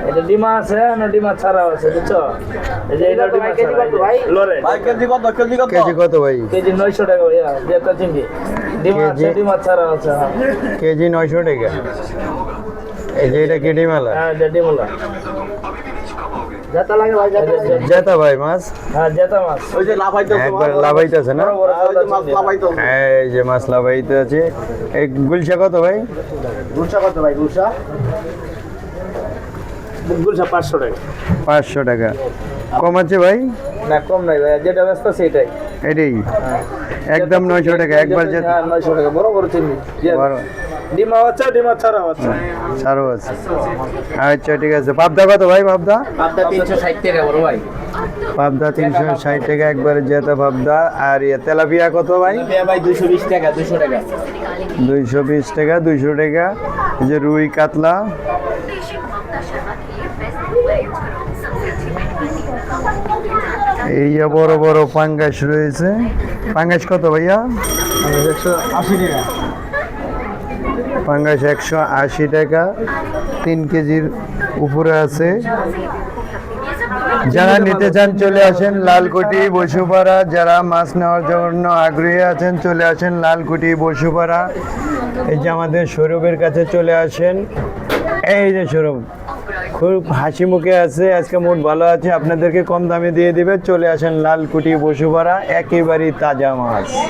এটা ডিমা আছে না ডিমা ছাড়াও আছে বুঝছো? এই যে এটা ডিমা ছাড়া ভাই লরে ভাই কেজি কত কেজি কত ভাই? কেজি 900 টাকা ভাইয়া যেটা চিংড়ি ডিমা আছে ডিমা ছাড়া আছে হ্যাঁ। কেজি 900 টাকা। এই যে এটা কি ডিমালা? হ্যাঁ এটা ডিমলা যেটা লাগে ভাই জেতা ভাই মাছ? হ্যাঁ যেটা মাছ ওই যে লাফাইতো একবার লাভাইতেছে না? বড় ওই যে মাছ লাফাইতো এই যে মাছ লাভাইতে আছে। এই গুলশা কত ভাই? গুলশা কত ভাই গুলশা? গুলশা 500 টাকা 500 টাকা। কম আছে ভাই? না কম নাই ভাই যেটা ব্যস্ত সেটাই এটাই একদম 900 টাকা একবার যে হ্যাঁ 900 টাকা বড় বড় চিংড়ি বড় ডিমা আছে ডিমা ছাড়া আছে সারও আছে। আচ্ছা ঠিক আছে। পাবদা কত ভাই? পাবদা পাবদা 360 টাকা বড় ভাই। পাবদা 360 টাকা একবারে জেতা পাবদা। আর তেলাপিয়া কত ভাই? ভাই 220 টাকা 200 টাকা 220 টাকা 200 টাকা। এই যে রুই কাতলা এই যে বড় বড় পাঙ্গাস রয়েছে। পাঙ্গাস কত ভাইয়া? 180 টাকা পাঙ্গাস 180 টাকা 3 কেজির উপরে আছে। যারা নিতে চান চলে আসেন লালকুটি বসুপাড়া। যারা মাছ নেওয়ার জন্য আগ্রহী আছেন চলে আসেন লালকুটি বসুপাড়া। এই যে আমাদের সৌরভের কাছে চলে আসেন। এই যে সৌরভ খুব হাসি মুখে আছে, আজকে মুড ভালো আছে, আপনাদেরকে কম দামে দিয়ে দিবে। চলে আসেন লালকুটি বসুপাড়া, একেবারেই তাজা মাছ।